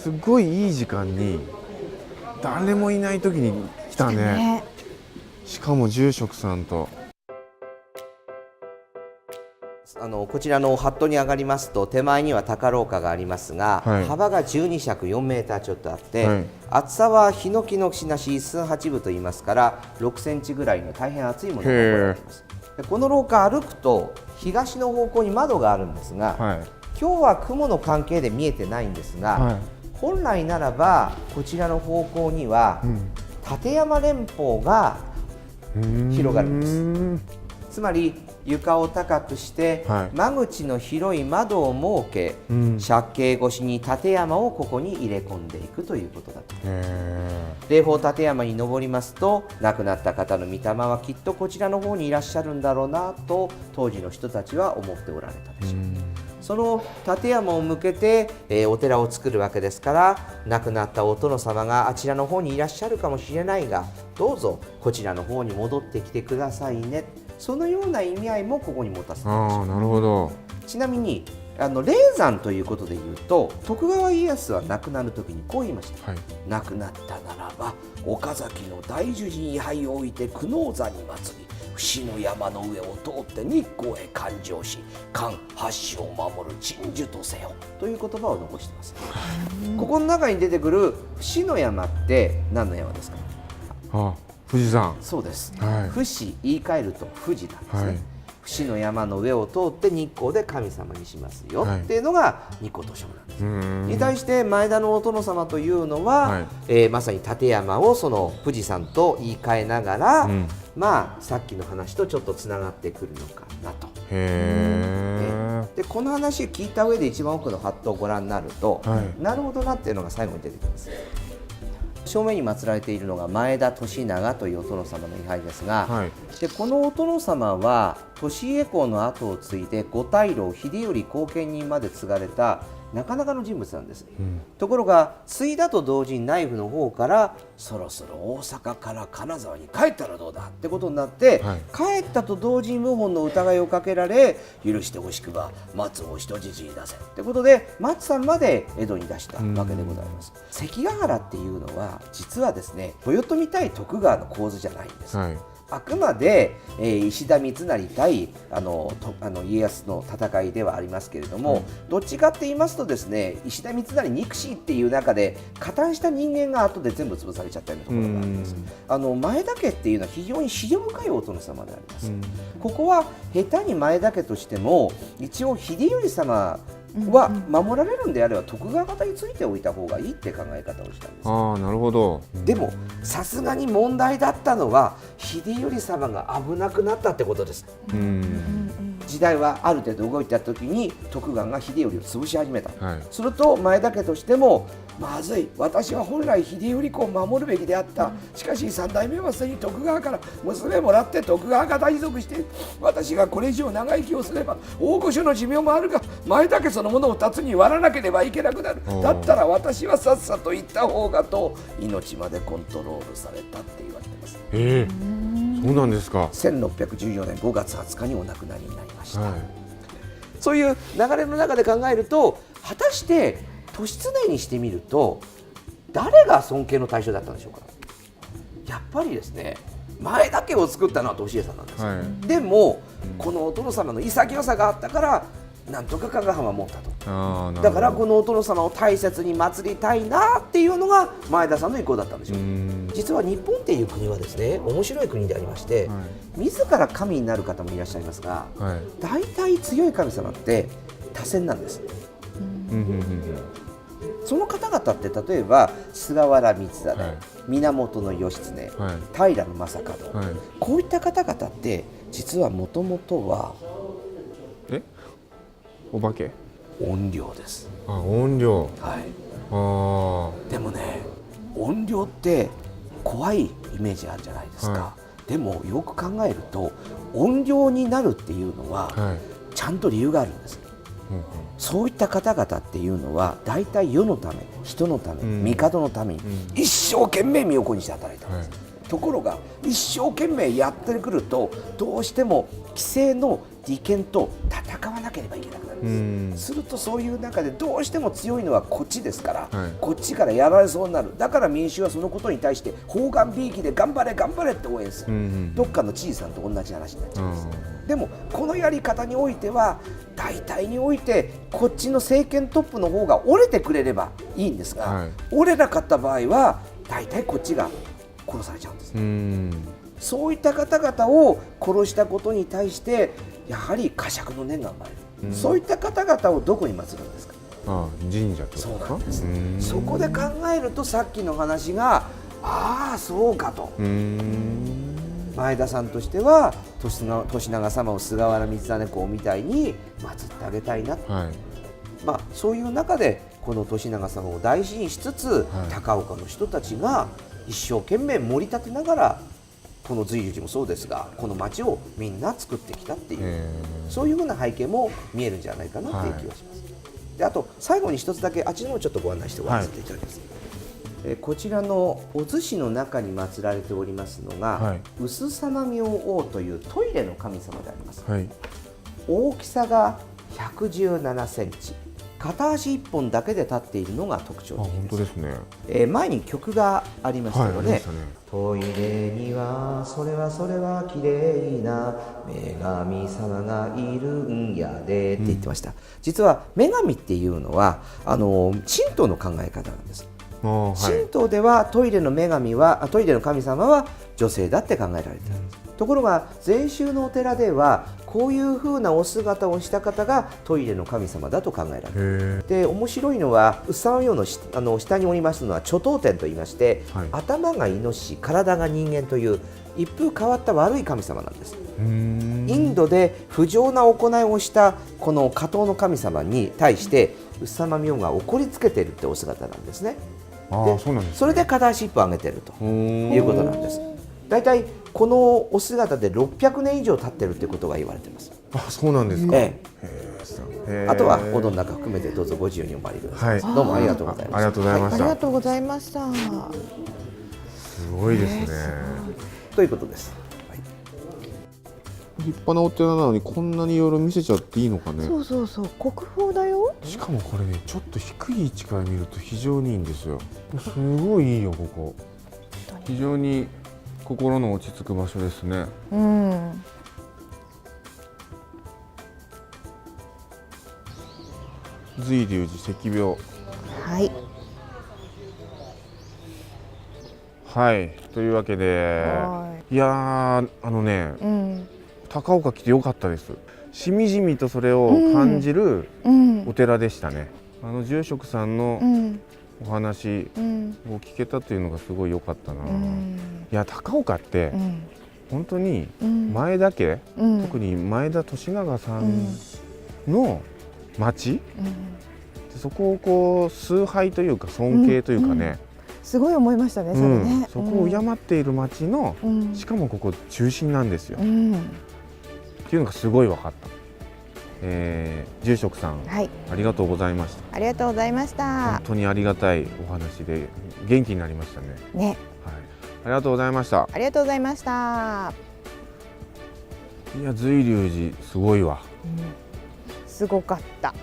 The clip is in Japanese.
すごいいい時間に誰もいない時に来たね。しかも住職さんと。こちらのハットに上がりますと手前には高廊下がありますが、はい、幅が12尺4メーターちょっとあって、はい、厚さはヒノキのしなし一寸八分といいますから6センチぐらいの大変厚いものがここにあります。でこの廊下歩くと東の方向に窓があるんですが、はい、今日は雲の関係で見えてないんですが、はい、本来ならばこちらの方向には、立山連峰が広がるんです。つまり床を高くして、はい、間口の広い窓を設け、借景越しに立山をここに入れ込んでいくということだと。霊峰立山に登りますと亡くなった方の御霊はきっとこちらの方にいらっしゃるんだろうなと当時の人たちは思っておられたでしょう。その立山を向けて、お寺を作るわけですから亡くなったお殿様があちらの方にいらっしゃるかもしれないがどうぞこちらの方に戻ってきてくださいね、そのような意味合いもここに持たせていました。なるほど。ちなみに霊山ということでいうと徳川家康は亡くなる時にこう言いました、はい、亡くなったならば岡崎の大樹寺に灰を置いて久能山に祀り伏の山の上を通って日光へ環状し漢八子を守る鎮守とせよという言葉を残しています。ここの中に出てくる伏の山って何の山ですか？富士山。そうです、はい、伏言い換えると富士なんですね、はい、伏の山の上を通って日光で神様にしますよ、はい、っていうのが日光東照宮なんです。に対して前田のお殿様というのは、はい、まさに立山をその富士山と言い換えながら、まあさっきの話とちょっとつながってくるのかなと。でこの話を聞いた上で一番奥のハットをご覧になると、はい、なるほどなっていうのが最後に出てきます。正面に祀られているのが前田利長というお殿様の位牌ですが、はい、でこのお殿様は利家公の後を継いで五大老秀頼後見人まで継がれたなかなかの人物なんです、ところが継いだと同時に内府の方からそろそろ大阪から金沢に帰ったらどうだってことになって、はい、帰ったと同時に謀反の疑いをかけられ許してほしくば松を人質に出せってことで松さんまで江戸に出したわけでございます。関ヶ原っていうのは実はですね豊臣対徳川の構図じゃないんです、はい、あくまで、石田三成対家康の戦いではありますけれども、どっちかって言いますとですね石田三成憎しっていう中で加担した人間が後で全部潰されちゃったようなところがあるんです。前田家っていうのは非常に思慮深いお殿様であります。ここは下手に前田家としても一応秀頼様は守られるんであれば徳川方についておいた方がいいって考え方をしたんです。なるほど。でもさすがに問題だったのは秀頼様が危なくなったってことです。時代はある程度動いた時に徳川が秀頼を潰し始めた、はい、すると前田家としてもまずい、私は本来秀頼公を守るべきであった、しかし三代目はすでに徳川から娘もらって徳川方に属して私がこれ以上長生きをすれば大御所の寿命もあるが前田家そのものを2つに割らなければいけなくなる、だったら私はさっさと行った方がと命までコントロールされたって言われてます。そうなんですか。1614年5月20日にお亡くなりになりました、はい、そういう流れの中で考えると果たして利常にしてみると誰が尊敬の対象だったんでしょうか。やっぱりですね前田家を作ったのは利家さんなんです、はい、でもこのお殿様の潔さがあったからなんとか加賀藩は持ったと。だからこのお殿様を大切に祀りたいなっていうのが前田さんの意向だったんでしょう。実は日本っていう国はですね面白い国でありまして、はい、自ら神になる方もいらっしゃいますが、はい、大体強い神様って多選なんです。その方々って例えば菅原道真、はい、源義経、はい、平将門、はい、こういった方々って実はもともとはお化け？怨霊です。怨霊。はい。でもね、怨霊って怖いイメージあるじゃないですか。はい、でもよく考えると怨霊になるっていうのは、はい、ちゃんと理由があるんです。そういった方々っていうのは大体世のため、人のため、帝のために一生懸命身を粉にして働いたんです。はい、ところが一生懸命やってくるとどうしても既成の利権と戦わなければいけなくなるんです。するとそういう中でどうしても強いのはこっちですから、こっちからやられそうになる。だから民衆はそのことに対して砲丸びいきで頑張れ頑張れって応援する、どっかの知事さんと同じ話になっちゃうんです。でもこのやり方においては大体においてこっちの政権トップの方が折れてくれればいいんですが、折れなかった場合は大体こっちが殺されちゃうんです。そういった方々を殺したことに対してやはり呵責の念が生まれる、そういった方々をどこに祀るんですか。神社とか。そうなんです。そこで考えるとさっきの話がそうかと。前田さんとしては年長様を菅原道真公みたいに祀ってあげたいな、そういう中でこの年長様を大事にしつつ、高岡の人たちが一生懸命盛り立てながらこの随龍寺もそうですがこの町をみんな作ってきたっていう、そういうふうな背景も見えるんじゃないかなっていう気がします。であと最後に一つだけあっちの方ちょっとご案内して終わらせていただきます。こちらの小津市の中に祀られておりますのが、臼様明王というトイレの神様であります。大きさが117センチ、片足1本だけで立っているのが特徴的です。本当ですね。前に曲がありましたので、トイレにはそれは綺麗な女神様がいるんやでって言ってました。実は女神っていうのは神道の考え方なんです。神道ではトイレの神様は女性だって考えられているんです。ところが禅宗のお寺ではこういうふうなお姿をした方がトイレの神様だと考えられる。で面白いのは臼様明の下におりますのは猪頭天といいまして、頭がイノシシ体が人間という一風変わった悪い神様なんです。インドで不浄な行いをしたこの下等の神様に対して臼様明が怒りつけているってお姿なんですね。それで片足一本上げているということなんです。だいたいこのお姿で600年以上経ってるということが言われています。そうなんですか。あとはお堂の中含めてどうぞご自由にお参りください。どうもありがとうございました。ありがとうございました。ありがとうございました。すごいですね。ということです。立派なお寺なのにこんなにいろいろ見せちゃっていいのかね。そう国宝だよ。しかもこれねちょっと低い位置から見ると非常にいいんですよ。すごいいいよここ。非常に心の落ち着く場所ですね。随龍寺赤廟。というわけで、いや高岡来てよかったです。しみじみとそれを感じるお寺でしたね。住職さんのお話を聞けたというのがすごい良かったな。いや高岡って本当に前田家、特に前田利長さんの町、そこをこう崇拝というか尊敬というかね、すごい思いましたね。それね。そこを敬っている町の、しかもここ中心なんですよ。っていうのがすごい分かった。住職さん、ありがとうございました。ありがとうございました。本当にありがたいお話で元気になりましたね。ありがとうございました。ありがとうございました。いや随龍寺すごいわ。すごかった。